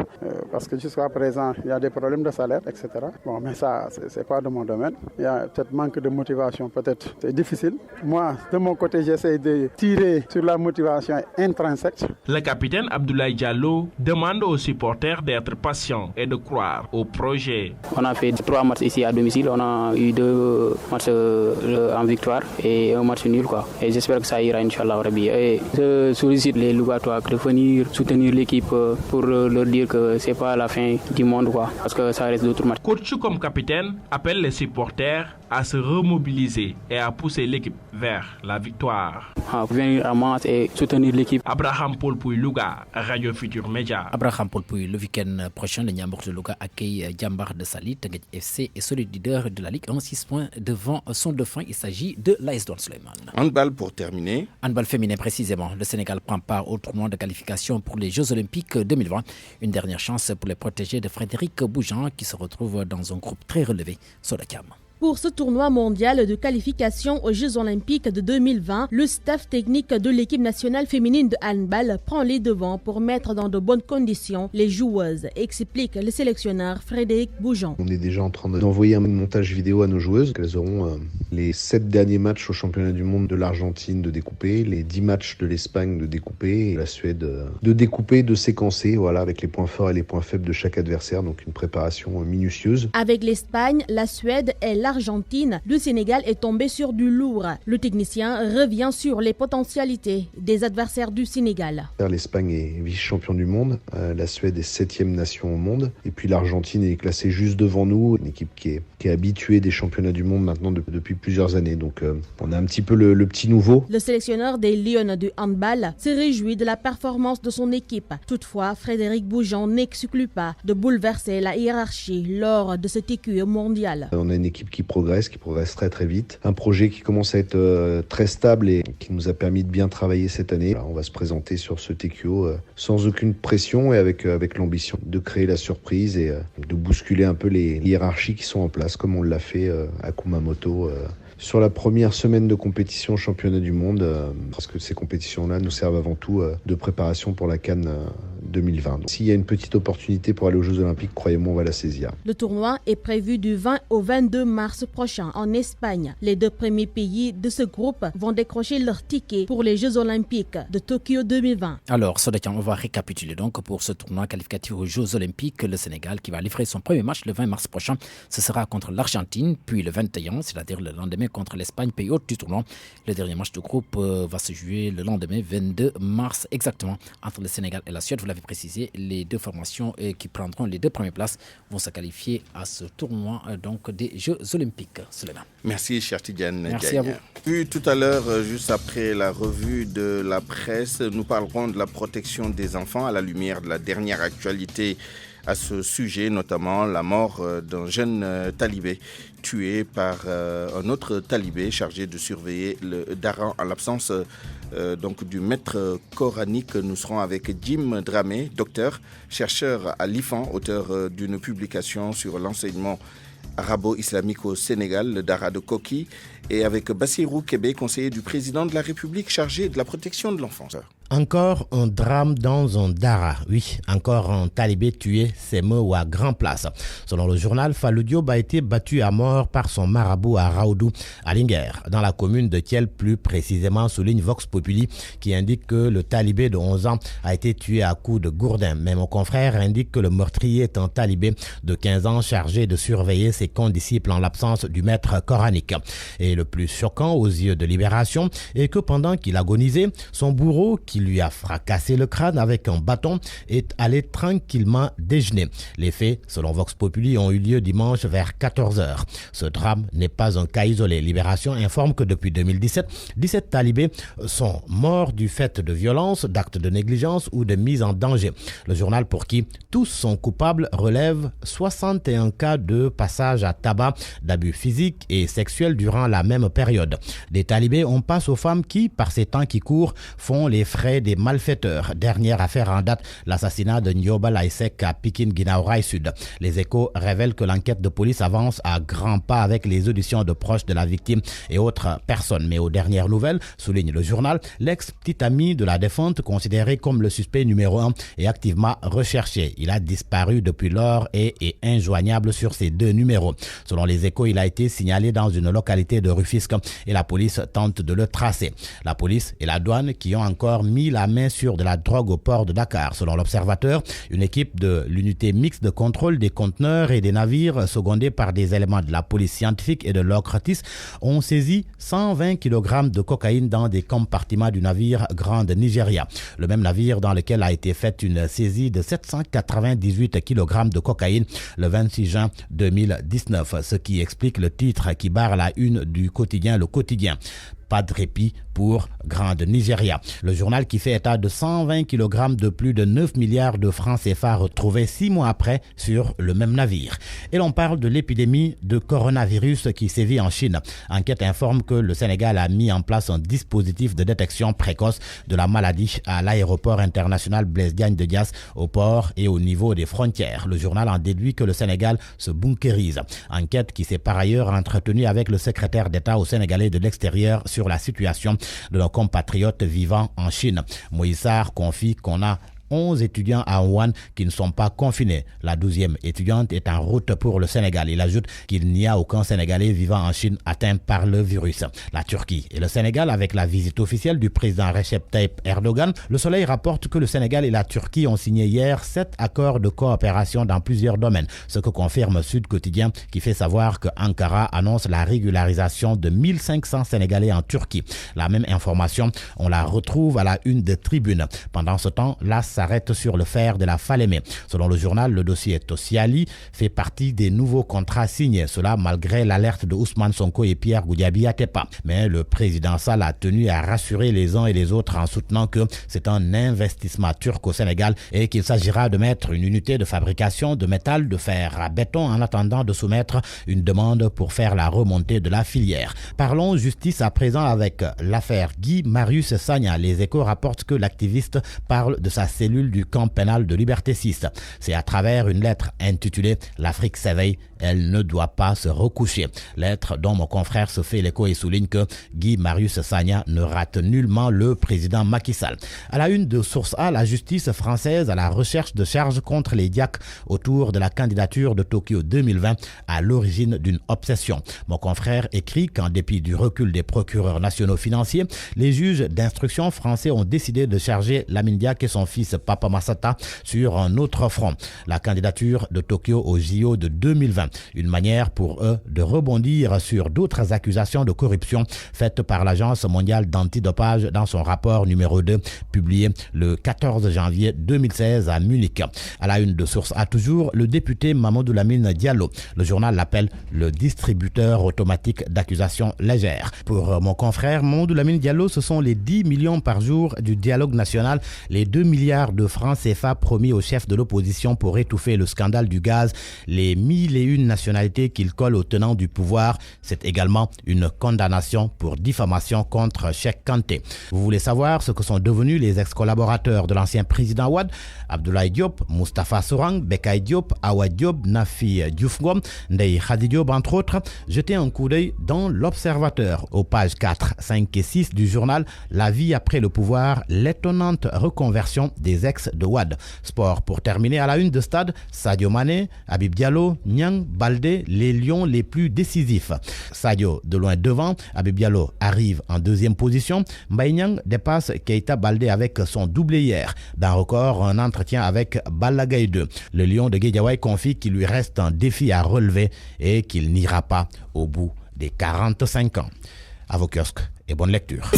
parce que jusqu'à présent, il y a des problèmes de salaire, etc. Bon, mais ça, c'est pas de mon domaine. Il y a peut-être manque de motivation, peut-être. C'est difficile. Moi, de mon côté, j'essaie de tirer sur la motivation intrinsèque. Le capitaine Abdoulaye Diallo demande aux supporters d'être patients et de croire au projet. On a fait 3 matchs ici à domicile. On a eu 2 matchs en victoire et un match nul, quoi. Et j'espère que ça ira, Inch'Allah. Et je sollicite les Lougatois de venir soutenir l'équipe pour leur dire que c'est pas la fin du monde, quoi, parce que ça reste d'autres matchs. Coach comme capitaine appelle les supporters à se remobiliser et à pousser l'équipe vers la victoire. Venir à Mans et soutenir l'équipe. Abraham Paul Pouy, Louga, Radio Futur Média. Abraham Paul Pouy, le week-end prochain, le Ndiambour de Louga accueille Djambar de Saly. Teungueth FC est solide leader de la Ligue 1, 6 points devant son dauphin. Il s'agit de l'AS Douanes Souleymane. Handball pour terminer. Handball féminin précisément. Le Sénégal prend part au tournoi de qualification pour les Jeux Olympiques 2020. Une dernière chance pour les protégés de Frédéric Boujean qui se retrouve dans un groupe très relevé sur la cam. Pour ce tournoi mondial de qualification aux Jeux Olympiques de 2020, le staff technique de l'équipe nationale féminine de handball prend les devants pour mettre dans de bonnes conditions les joueuses, explique le sélectionneur Frédéric Boujean. On est déjà en train d'envoyer un montage vidéo à nos joueuses. Elles auront les 7 derniers matchs au championnat du monde de l'Argentine de découper, les 10 matchs de l'Espagne de découper, et la Suède de découper, de séquencer, voilà, avec les points forts et les points faibles de chaque adversaire. Donc une préparation minutieuse. Avec l'Espagne, la Suède et l'Argentine, le Sénégal est tombé sur du lourd. Le technicien revient sur les potentialités des adversaires du Sénégal. L'Espagne est vice-champion du monde, la Suède est 7e nation au monde, et puis l'Argentine est classée juste devant nous, une équipe qui est habituée des championnats du monde maintenant depuis plusieurs années. Donc on a un petit peu le petit nouveau. Le sélectionneur des Lions du handball se réjouit de la performance de son équipe. Toutefois, Frédéric Boujean n'exclut pas de bouleverser la hiérarchie lors de cet écu mondial. On a une équipe qui progresse très très vite. Un projet qui commence à être très stable et qui nous a permis de bien travailler cette année. Alors, on va se présenter sur ce TQO sans aucune pression et avec l'ambition de créer la surprise et de bousculer un peu les hiérarchies qui sont en place, comme on l'a fait à Kumamoto sur la première semaine de compétition championnat du monde, parce que ces compétitions-là nous servent avant tout de préparation pour la CAN 2020. Donc, s'il y a une petite opportunité pour aller aux Jeux Olympiques, croyez-moi, on va la saisir. Le tournoi est prévu du 20 au 22 mars prochain en Espagne. Les 2 premiers pays de ce groupe vont décrocher leur ticket pour les Jeux Olympiques de Tokyo 2020. Alors, Sodekan, on va récapituler donc pour ce tournoi qualificatif aux Jeux Olympiques. Le Sénégal qui va livrer son premier match le 20 mars prochain. Ce sera contre l'Argentine, puis le 21, c'est-à-dire le lendemain contre l'Espagne, pays hôte du tournoi. Le dernier match du groupe va se jouer le lendemain, 22 mars exactement, entre le Sénégal et la Suède. Vous l'avez précisé, les 2 formations qui prendront les 2 premières places vont se qualifier à ce tournoi donc des Jeux Olympiques. Suleiman. Merci, cher Tidiane. Merci à vous. Puis tout à l'heure, juste après la revue de la presse, nous parlerons de la protection des enfants à la lumière de la dernière actualité à ce sujet, notamment la mort d'un jeune talibé tué par un autre talibé chargé de surveiller le Dara en l'absence donc du maître coranique. Nous serons avec Jim Dramé, docteur, chercheur à l'IFAN, auteur d'une publication sur l'enseignement arabo-islamique au Sénégal, le Dara de Koki, et avec Bassirou Kébé, conseiller du président de la République chargé de la protection de l'enfance. Encore un drame dans un Dara. Oui, encore un talibé tué, c'est mots à grand place. Selon le journal, Fallou Diop a été battu à mort par son marabout à Raoudou, à Linguer, dans la commune de Thiel, plus précisément, souligne Vox Populi, qui indique que le talibé de 11 ans a été tué à coups de gourdin. Mais mon confrère indique que le meurtrier est un talibé de 15 ans chargé de surveiller ses condisciples en l'absence du maître coranique. Et le plus choquant aux yeux de Libération est que pendant qu'il agonisait, son bourreau, qui qui lui a fracassé le crâne avec un bâton, est allé tranquillement déjeuner. Les faits, selon Vox Populi, ont eu lieu dimanche vers 14h. Ce drame n'est pas un cas isolé. Libération informe que depuis 2017, 17 talibés sont morts du fait de violences, d'actes de négligence ou de mise en danger. Le journal, pour qui tous sont coupables, relève 61 cas de passage à tabac, d'abus physiques et sexuels durant la même période. Des talibés, on passe aux femmes qui, par ces temps qui courent, font les frais des malfaiteurs. Dernière affaire en date, l'assassinat de Ndioba Laïsek à Pikine, Guinaw Rail Sud. Les Échos révèlent que l'enquête de police avance à grands pas avec les auditions de proches de la victime et autres personnes. Mais aux dernières nouvelles, souligne le journal, l'ex-petit ami de la défunte, considéré comme le suspect numéro 1, est activement recherché. Il a disparu depuis lors et est injoignable sur ses 2 numéros. Selon les Échos, il a été signalé dans une localité de Rufisque et la police tente de le tracer. La police et la douane qui ont encore mis la main sur de la drogue au port de Dakar. Selon l'Observateur, une équipe de l'unité mixte de contrôle des conteneurs et des navires, secondée par des éléments de la police scientifique et de l'OCRTIS, ont saisi 120 kg de cocaïne dans des compartiments du navire Grande Nigeria. Le même navire dans lequel a été faite une saisie de 798 kg de cocaïne le 26 juin 2019, ce qui explique le titre qui barre la une du quotidien Le Quotidien. Pas de répit pour Grande Nigeria. Le journal qui fait état de 120 kg de plus de 9 milliards de francs CFA retrouvés 6 mois après sur le même navire. Et l'on parle de l'épidémie de coronavirus qui sévit en Chine. Enquête informe que le Sénégal a mis en place un dispositif de détection précoce de la maladie à l'aéroport international Blaise Diagne de Diass, au port et au niveau des frontières. Le journal en déduit que le Sénégal se bunkérise. Enquête qui s'est par ailleurs entretenue avec le secrétaire d'État au Sénégalais de l'extérieur sur la situation de nos compatriotes vivant en Chine. Moïse Sarr confie qu'on a 11 étudiants à Wuhan qui ne sont pas confinés. La 12e étudiante est en route pour le Sénégal. Il ajoute qu'il n'y a aucun Sénégalais vivant en Chine atteint par le virus. La Turquie et le Sénégal, avec la visite officielle du président Recep Tayyip Erdogan, Le Soleil rapporte que le Sénégal et la Turquie ont signé hier 7 accords de coopération dans plusieurs domaines, ce que confirme Sud Quotidien qui fait savoir que Ankara annonce la régularisation de 1500 Sénégalais en Turquie. La même information, on la retrouve à la une de Tribune. Pendant ce temps, la s'arrête sur le fer de la Falémé. Selon le journal, le dossier Tossiali fait partie des nouveaux contrats signés. Cela malgré l'alerte de Ousmane Sonko et Pierre Goudiaby Atepa. Mais le président Sall a tenu à rassurer les uns et les autres en soutenant que c'est un investissement turc au Sénégal et qu'il s'agira de mettre une unité de fabrication de métal de fer à béton en attendant de soumettre une demande pour faire la remontée de la filière. Parlons justice à présent avec l'affaire Guy Marius Sagna. Les Échos rapportent que l'activiste parle de sa cellule du camp pénal de Liberté 6. C'est à travers une lettre intitulée « L'Afrique s'éveille, elle ne doit pas se recoucher ». Lettre dont mon confrère se fait l'écho et souligne que Guy Marius Sagna ne rate nullement le président Macky Sall. À la une de Source A, la justice française à la recherche de charges contre les diacs autour de la candidature de Tokyo 2020 à l'origine d'une obsession. Mon confrère écrit qu'en dépit du recul des procureurs nationaux financiers, les juges d'instruction français ont décidé de charger Lamine Diack et son fils Papa Massata sur un autre front, la candidature de Tokyo au JO de 2020. Une manière pour eux de rebondir sur d'autres accusations de corruption faites par l'Agence mondiale d'antidopage dans son rapport numéro 2 publié le 14 janvier 2016 à Munich. À la une de Source A toujours, le député Mamadou Lamine Diallo. Le journal l'appelle le distributeur automatique d'accusations légères. Pour mon confrère Mamadou Lamine Diallo, ce sont les 10 millions par jour du dialogue national, les 2 milliards de francs CFA promis au chef de l'opposition pour étouffer le scandale du gaz, les 1001 nationalités qu'il colle aux tenants du pouvoir. C'est également une condamnation pour diffamation contre Cheikh Kanté. Vous voulez savoir ce que sont devenus les ex-collaborateurs de l'ancien président Wade? Abdoulaye Diop, Moustapha Sourang, Bekay Diop, Awa Diop, Nafi Diouf Ngom, Ndeye Khady Diop entre autres. Jetez un coup d'œil dans l'Observateur. Aux pages 4, 5 et 6 du journal La vie après le pouvoir, l'étonnante reconversion des ex de Wade. Sport pour terminer à la une de Stade, Sadio Mané, Habib Diallo, Niang, Baldé, les lions les plus décisifs. Sadio de loin devant, Habib Diallo arrive en deuxième position. Mbaye Niang dépasse Keita Baldé avec son doublé hier. Dans Record, un entretien avec Balla Gaye 2. Le lion de Guédiawaye confie qu'il lui reste un défi à relever et qu'il n'ira pas au bout des 45 ans. À vos kiosques et bonne lecture.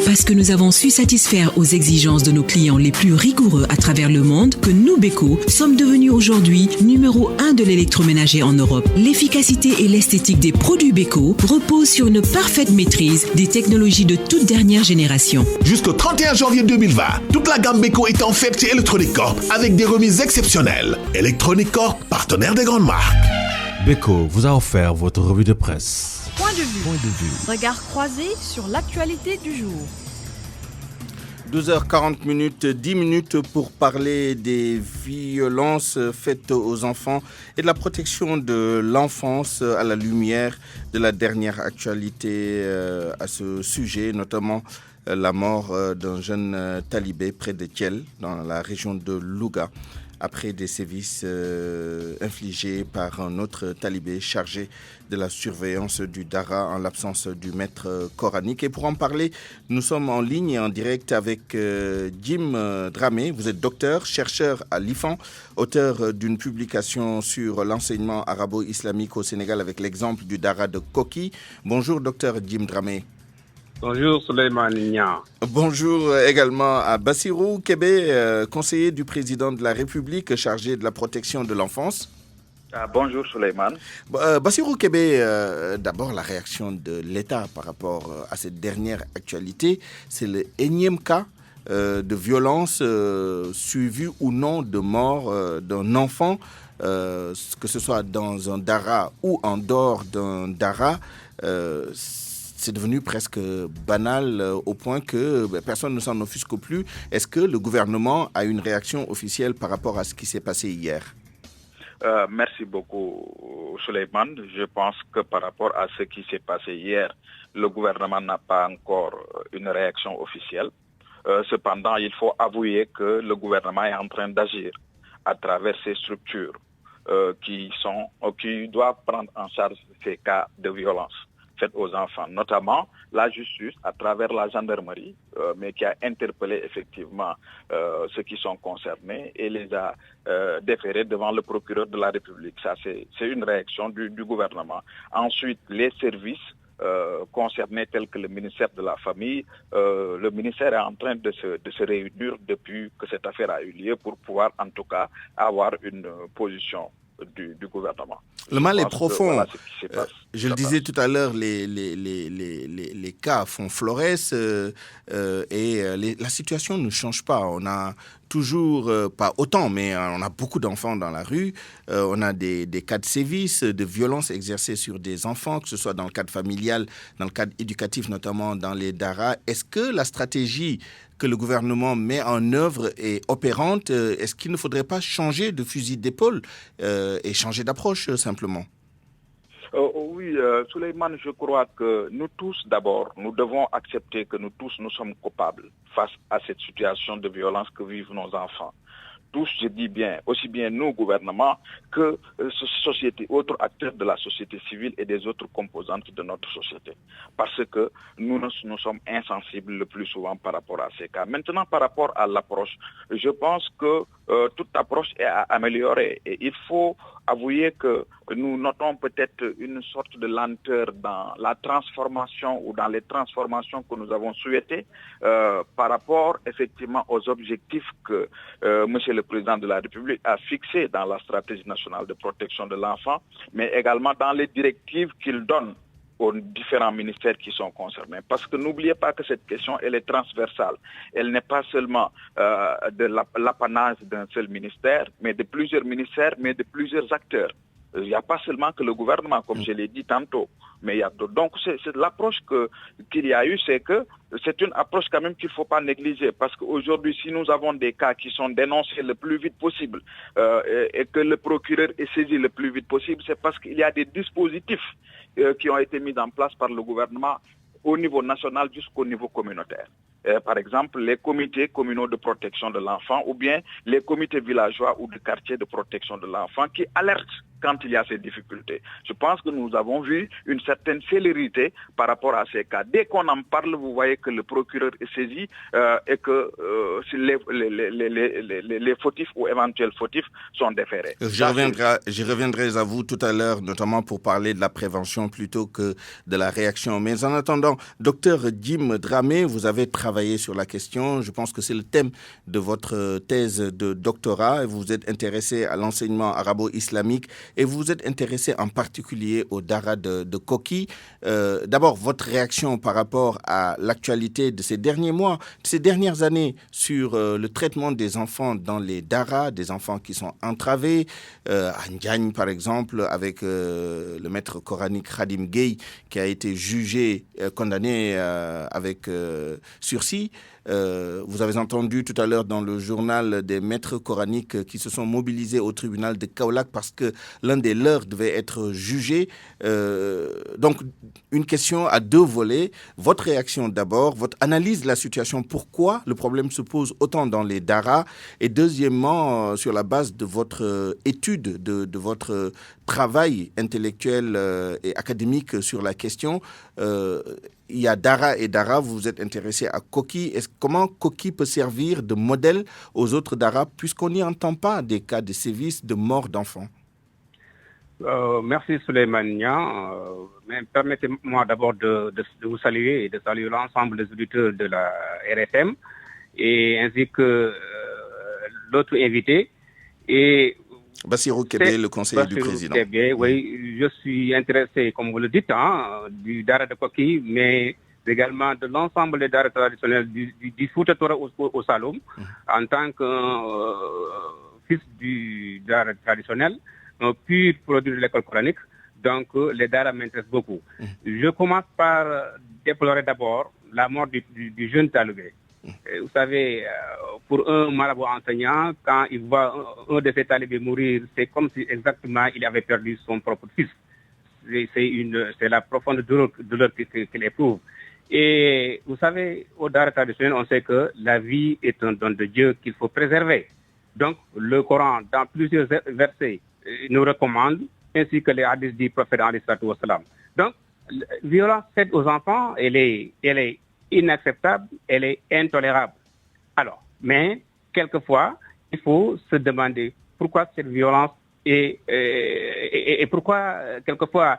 Parce que nous avons su satisfaire aux exigences de nos clients les plus rigoureux à travers le monde, que nous, Beko, sommes devenus aujourd'hui numéro 1 de l'électroménager en Europe. L'efficacité et l'esthétique des produits Beko reposent sur une parfaite maîtrise des technologies de toute dernière génération. Jusqu'au 31 janvier 2020, toute la gamme Beko est en fête chez Electronic Corp avec des remises exceptionnelles. Electronic Corp, partenaire des grandes marques. Beko vous a offert votre revue de presse. Point de vue. Regard croisé sur l'actualité du jour. 12h40, 10 minutes pour parler des violences faites aux enfants et de la protection de l'enfance à la lumière de la dernière actualité à ce sujet, notamment la mort d'un jeune talibé près de Thiel, dans la région de Louga, après des sévices infligés par un autre talibé chargé de la surveillance du Dara en l'absence du maître coranique. Et pour en parler, nous sommes en ligne et en direct avec Jim Dramé. Vous êtes docteur, chercheur à l'IFAN, auteur d'une publication sur l'enseignement arabo-islamique au Sénégal avec l'exemple du Dara de Koki. Bonjour docteur Jim Dramé. Bonjour Souleymane Nia. Bonjour également à Bassirou Kébé, conseiller du président de la République chargé de la protection de l'enfance. Bonjour Souleymane. Bassirou Kébé, d'abord la réaction de l'État par rapport à cette dernière actualité, c'est le énième cas de violence suivi ou non de mort d'un enfant, que ce soit dans un Dara ou en dehors d'un Dara. C'est devenu presque banal au point que personne ne s'en offusque plus. Est-ce que le gouvernement a une réaction officielle par rapport à ce qui s'est passé hier ? Merci beaucoup, Souleymane. Je pense que par rapport à ce qui s'est passé hier, le gouvernement n'a pas encore une réaction officielle. Cependant, il faut avouer que le gouvernement est en train d'agir à travers ces structures qui doivent prendre en charge ces cas de violence faites aux enfants, notamment la justice à travers la gendarmerie, mais qui a interpellé effectivement ceux qui sont concernés et les a déférés devant le procureur de la République. Ça, c'est une réaction du gouvernement. Ensuite, les services concernés tels que le ministère de la Famille, le ministère est en train de se réunir depuis que cette affaire a eu lieu pour pouvoir en tout cas avoir une position du gouvernement. Le mal est profond. Voilà je le disais tout à l'heure, les cas font florès et la situation ne change pas. On a toujours, pas autant, mais on a beaucoup d'enfants dans la rue. On a des cas de sévices, de violences exercées sur des enfants, que ce soit dans le cadre familial, dans le cadre éducatif, notamment dans les daras. Est-ce que la stratégie que le gouvernement met en œuvre est opérante? Est-ce qu'il ne faudrait pas changer de fusil d'épaule et changer d'approche simplement? Oui, Souleymane, je crois que nous tous, d'abord, nous devons accepter que nous tous, nous sommes coupables face à cette situation de violence que vivent nos enfants. Tous, je dis bien, aussi bien nous, gouvernement, que société, autres acteurs de la société civile et des autres composantes de notre société. Parce que nous sommes insensibles le plus souvent par rapport à ces cas. Maintenant, par rapport à l'approche, je pense que toute approche est à améliorer. Et il faut avouer que nous notons peut-être une sorte de lenteur dans la transformation ou dans les transformations que nous avons souhaitées par rapport effectivement aux objectifs que Monsieur le Président de la République a fixés dans la stratégie nationale de protection de l'enfant, mais également dans les directives qu'il donne aux différents ministères qui sont concernés. Parce que n'oubliez pas que cette question, elle est transversale. Elle n'est pas seulement de l'apanage d'un seul ministère, mais de plusieurs ministères, mais de plusieurs acteurs. Il n'y a pas seulement que le gouvernement, comme je l'ai dit tantôt, mais il y a d'autres. Donc c'est l'approche qu'il y a eu, c'est que c'est une approche quand même qu'il ne faut pas négliger, parce qu'aujourd'hui, si nous avons des cas qui sont dénoncés le plus vite possible et que le procureur est saisi le plus vite possible, c'est parce qu'il y a des dispositifs qui ont été mis en place par le gouvernement au niveau national jusqu'au niveau communautaire. par exemple les comités communaux de protection de l'enfant ou bien les comités villageois ou de quartier de protection de l'enfant qui alertent quand il y a ces difficultés. Je pense que nous avons vu une certaine célérité par rapport à ces cas. Dès qu'on en parle, vous voyez que le procureur est saisi et que les fautifs ou éventuels fautifs sont déférés. Je reviendrai à vous tout à l'heure, notamment pour parler de la prévention plutôt que de la réaction. Mais en attendant, docteur Jim Dramé, vous avez travaillé sur la question. Je pense que c'est le thème de votre thèse de doctorat. Vous êtes intéressé à l'enseignement arabo-islamique et vous êtes intéressé en particulier au Dara de Koki. D'abord, votre réaction par rapport à l'actualité de ces derniers mois, de ces dernières années sur le traitement des enfants dans les Dara, des enfants qui sont entravés, à Ndiagne par exemple, avec le maître coranique Khadim Gueye qui a été jugé, condamné avec sursis. Vous avez entendu tout à l'heure dans le journal des maîtres coraniques qui se sont mobilisés au tribunal de Kaolack parce que l'un des leurs devait être jugé. Donc, une question à deux volets. Votre réaction d'abord, votre analyse de la situation, pourquoi le problème se pose autant dans les Dara, et deuxièmement, sur la base de votre étude, de votre travail intellectuel et académique sur la question. Il y a Dara et Dara, vous vous êtes intéressé à Koki. Comment Koki peut servir de modèle aux autres Dara, puisqu'on n'y entend pas des cas de sévices, de mort d'enfants? Merci Souleymane Niang. Mais permettez-moi d'abord de vous saluer et de saluer l'ensemble des auditeurs de la RFM et ainsi que l'autre invité. Et Bassirou Kébé, le conseiller du président. Kébé, oui, je suis intéressé, comme vous le dites, du Dara de Koki, mais également de l'ensemble des Dara traditionnels du Fouta Toura au Saloum, en tant que fils du Dara traditionnel, un pur produit de l'école coranique. Donc, les Dara m'intéressent beaucoup. Je commence par déplorer d'abord la mort du jeune talibé. Vous savez, pour un marabout enseignant, quand il voit un de ses talibés mourir, c'est comme si exactement il avait perdu son propre fils. C'est la profonde douleur qu'il éprouve. Et vous savez, au Dara traditionnel, on sait que la vie est un don de Dieu qu'il faut préserver. Donc, le Coran, dans plusieurs versets, nous recommande, ainsi que les hadiths du prophète alayhi salatu wassalam. Donc, la violence faite aux enfants, elle est inacceptable, elle est intolérable. Alors, mais quelquefois, il faut se demander pourquoi cette violence et pourquoi quelquefois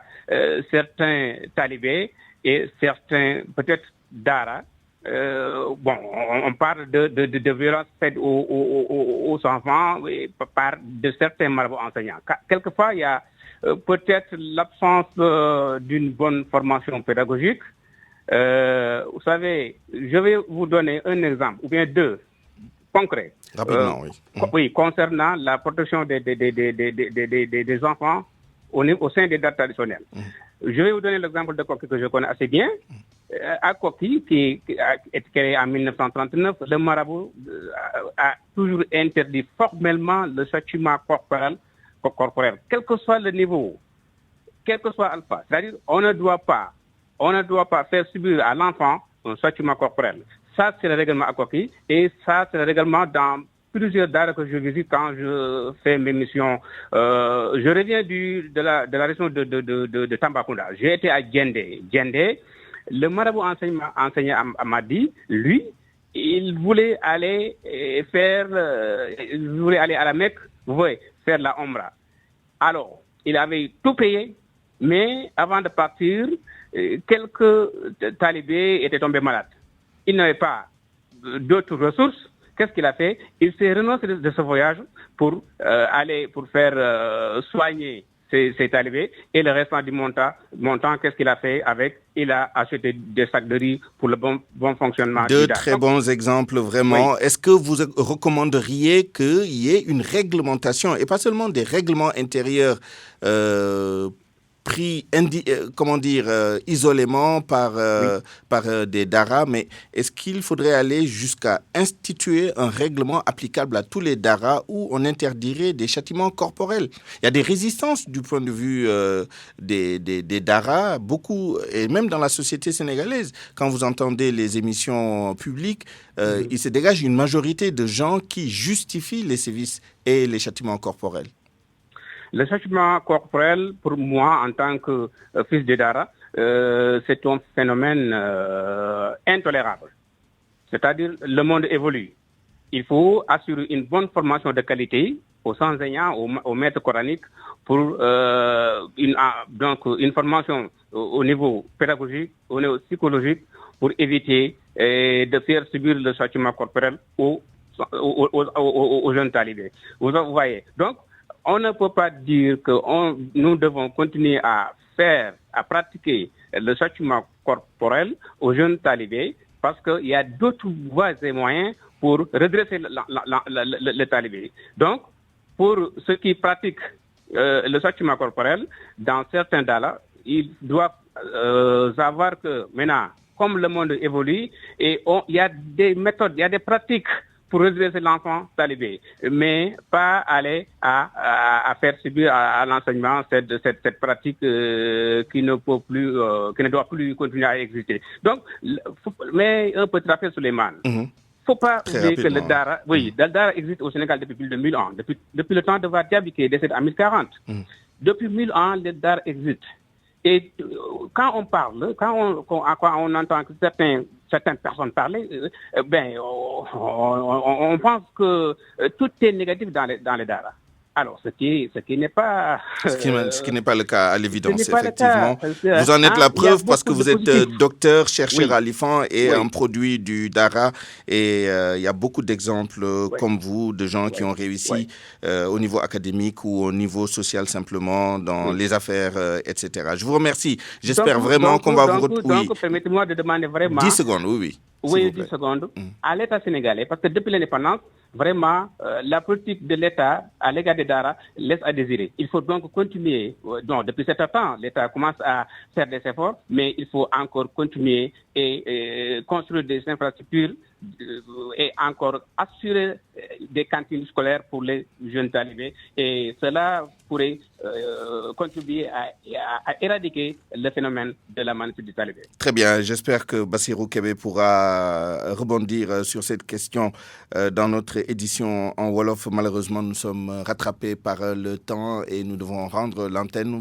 certains talibés et certains peut-être Dara, on parle de violence faite aux enfants par de certains marabouts enseignants. Quelquefois, il y a peut-être l'absence d'une bonne formation pédagogique. Vous savez, je vais vous donner un exemple, ou bien deux, concrets. Rapidement, oui, concernant la protection des enfants au sein des dates traditionnelles. Je vais vous donner l'exemple de Koki que je connais assez bien. À Koki, qui est créé en 1939, le marabout a toujours interdit formellement le châtiment corporel, quel que soit le niveau, quel que soit alpha. C'est-à-dire, on ne doit pas faire subir à l'enfant un châtiment corporel. Ça, c'est le règlement à Koki, et ça, c'est le règlement dans plusieurs dates que je visite quand je fais mes missions. Je reviens de la région de Tambacounda. J'ai été à Djendé. Djendé, le marabout enseignant m'a dit, lui, il voulait aller à la Mecque, vous voyez, faire la Omra. Alors, il avait tout payé, mais avant de partir, quelques talibés étaient tombés malades. Il n'avait pas d'autres ressources. Qu'est-ce qu'il a fait? Il s'est renoncé de ce voyage pour faire soigner ses talibés, et le restant du montant, qu'est-ce qu'il a fait avec? Il a acheté des sacs de riz pour le bon fonctionnement. Deux très bons exemples, vraiment. Oui. Est-ce que vous recommanderiez qu'il y ait une réglementation, et pas seulement des règlements intérieurs pris isolément par des daras, mais est-ce qu'il faudrait aller jusqu'à instituer un règlement applicable à tous les daras où on interdirait des châtiments corporels? Il y a des résistances du point de vue des daras, beaucoup, et même dans la société sénégalaise. Quand vous entendez les émissions publiques, il se dégage une majorité de gens qui justifient les sévices et les châtiments corporels. Le châtiment corporel, pour moi, en tant que fils de Dara, c'est un phénomène intolérable. C'est-à-dire, le monde évolue. Il faut assurer une bonne formation de qualité aux enseignants, aux maîtres coraniques, pour une formation au niveau pédagogique, au niveau psychologique, pour éviter de faire subir le châtiment corporel aux jeunes talibés. Vous voyez. Donc, on ne peut pas dire que nous devons continuer à pratiquer le châtiment corporel aux jeunes talibés parce qu'il y a d'autres voies et moyens pour redresser le talibé. Donc, pour ceux qui pratiquent le châtiment corporel, dans certains daras, ils doivent savoir que maintenant, comme le monde évolue, il y a des méthodes, il y a des pratiques pour redresser l'enfant talibé, mais pas aller à faire subir à l'enseignement cette pratique qui ne doit plus continuer à exister. Donc, mais un petit rappel sur les man. Faut pas oublier que le Dara existe au Sénégal depuis plus de 1000 ans, depuis le temps de Wadiabi qui est décédé en 1040. Depuis 1000 ans, le Dara existe. Et quand on parle, quand on entend que certaines personnes parler, on pense que tout est négatif dans les daras. Alors, ce qui n'est pas... Ce qui n'est pas le cas, à l'évidence, effectivement. Vous en êtes la preuve parce que vous êtes docteur, chercheur à l'IFAN et un produit du Dara. Et il y a beaucoup d'exemples comme vous, de gens qui ont réussi au niveau académique ou au niveau social simplement, dans les affaires, etc. Je vous remercie. J'espère vraiment qu'on va vous retrouver. Donc, permettez-moi de demander vraiment... 10 secondes, oui. Oui, 10 secondes. À l'État sénégalais, parce que depuis l'indépendance, vraiment, la politique de l'État à l'égard des Dara laisse à désirer. Il faut donc continuer. Donc, depuis cet temps, l'État commence à faire des efforts, mais il faut encore continuer et construire des infrastructures et encore assurer des cantines scolaires pour les jeunes talibés. Et cela pourrait contribuer à éradiquer le phénomène de la maladie du talibé. Très bien. J'espère que Bassirou Kébé pourra rebondir sur cette question dans notre édition en Wolof. Malheureusement, nous sommes rattrapés par le temps et nous devons rendre l'antenne.